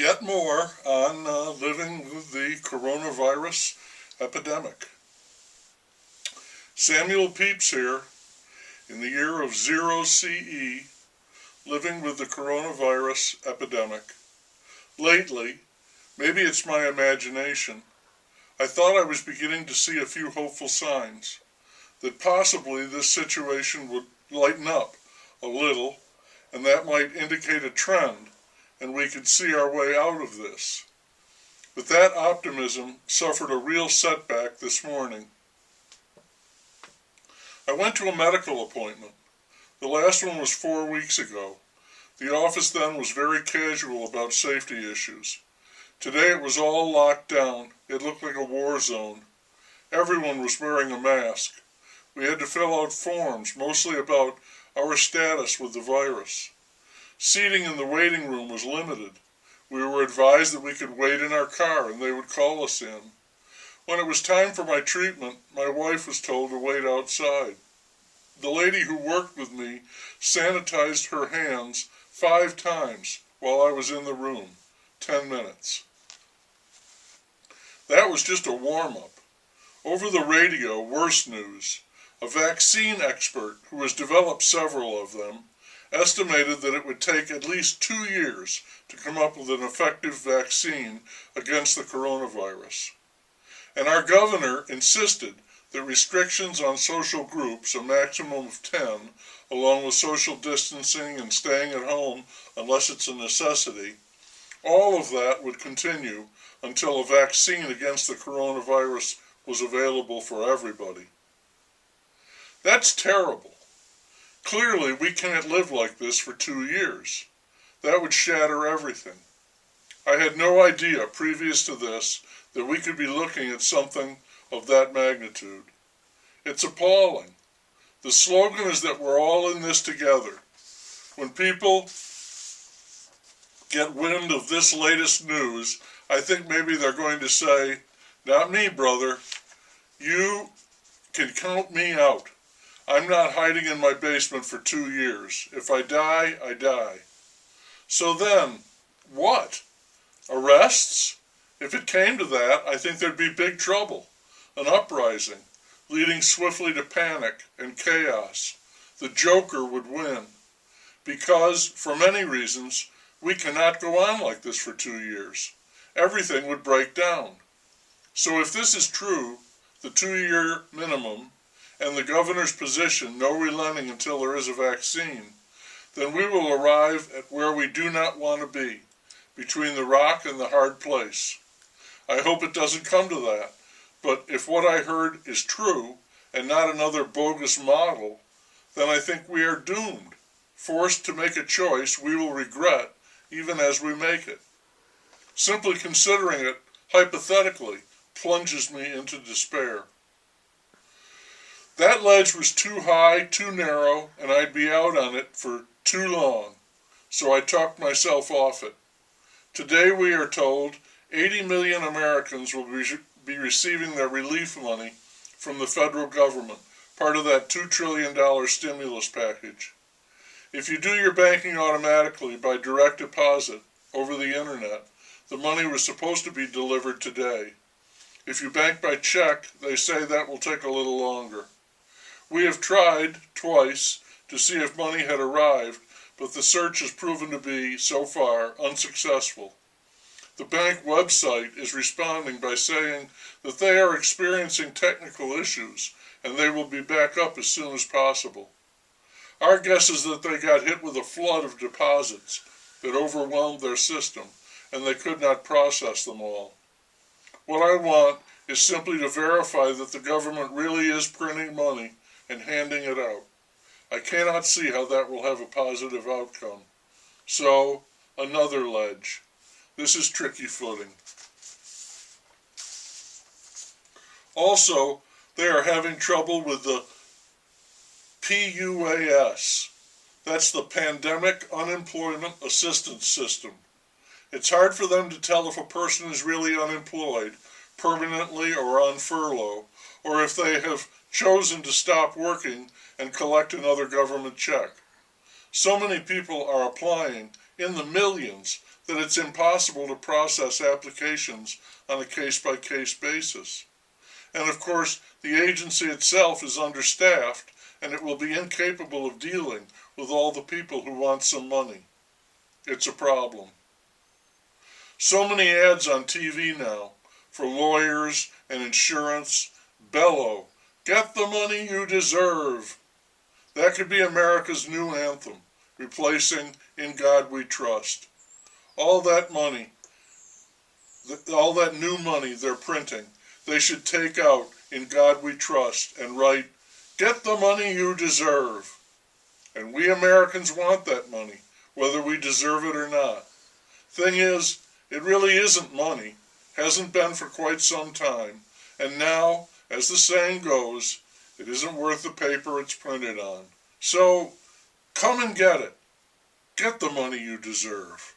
Yet more on living with the coronavirus epidemic. Samuel Pepys here, in the year of 0 CE, living with the coronavirus epidemic. Lately, maybe it's my imagination, I thought I was beginning to see a few hopeful signs that possibly this situation would lighten up a little, and that might indicate a trend, and we could see our way out of this. But that optimism suffered a real setback this morning. I went to a medical appointment. The last one was 4 weeks ago. The office then was very casual about safety issues. Today it was all locked down. It looked like a war zone. Everyone was wearing a mask. We had to fill out forms, mostly about our status with the virus. Seating in the waiting room was limited. We were advised that we could wait in our car and they would call us in. When it was time for my treatment, my wife was told to wait outside. The lady who worked with me sanitized her hands 5 times while I was in the room, 10 minutes. That was just a warm-up. Over the radio, worse news. A vaccine expert, who has developed several of them, estimated that it would take at least 2 years to come up with an effective vaccine against the coronavirus. And our governor insisted that restrictions on social groups, a maximum of 10, along with social distancing and staying at home unless it's a necessity, all of that would continue until a vaccine against the coronavirus was available for everybody. That's terrible. Clearly, we can't live like this for 2 years. That would shatter everything. I had no idea previous to this that we could be looking at something of that magnitude. It's appalling. The slogan is that we're all in this together. When people get wind of this latest news, I think maybe they're going to say, "Not me, brother. You can count me out. I'm not hiding in my basement for 2 years. If I die, I die." So then, what? Arrests? If it came to that, I think there'd be big trouble. An uprising, leading swiftly to panic and chaos. The Joker would win. Because, for many reasons, we cannot go on like this for 2 years. Everything would break down. So if this is true, the 2-year minimum, and the governor's position, no relenting until there is a vaccine, then we will arrive at where we do not want to be, between the rock and the hard place. I hope it doesn't come to that, but if what I heard is true, and not another bogus model, then I think we are doomed, forced to make a choice we will regret even as we make it. Simply considering it, hypothetically, plunges me into despair. That ledge was too high, too narrow, and I'd be out on it for too long, so I talked myself off it. Today we are told 80 million Americans will be receiving their relief money from the federal government, part of that $2 trillion stimulus package. If you do your banking automatically by direct deposit over the internet, the money was supposed to be delivered today. If you bank by check, they say that will take a little longer. We have tried twice to see if money had arrived, but the search has proven to be, so far, unsuccessful. The bank website is responding by saying that they are experiencing technical issues and they will be back up as soon as possible. Our guess is that they got hit with a flood of deposits that overwhelmed their system and they could not process them all. What I want is simply to verify that the government really is printing money and handing it out. I cannot see how that will have a positive outcome. So, another ledge. This is tricky footing. Also, they are having trouble with the PUAS. That's the Pandemic Unemployment Assistance System. It's hard for them to tell if a person is really unemployed, permanently or on furlough, or if they have chosen to stop working and collect another government check. So many people are applying, in the millions, that it's impossible to process applications on a case-by-case basis. And of course, the agency itself is understaffed, and it will be incapable of dealing with all the people who want some money. It's a problem. So many ads on TV now for lawyers and insurance bellow, "Get the money you deserve." That could be America's new anthem, replacing "In God We Trust." All that money, all that new money they're printing, they should take out "In God We Trust" and write, "Get the money you deserve." And we Americans want that money, whether we deserve it or not. Thing is, it really isn't money, hasn't been for quite some time, and now, as the saying goes, it isn't worth the paper it's printed on. So, come and get it. Get the money you deserve.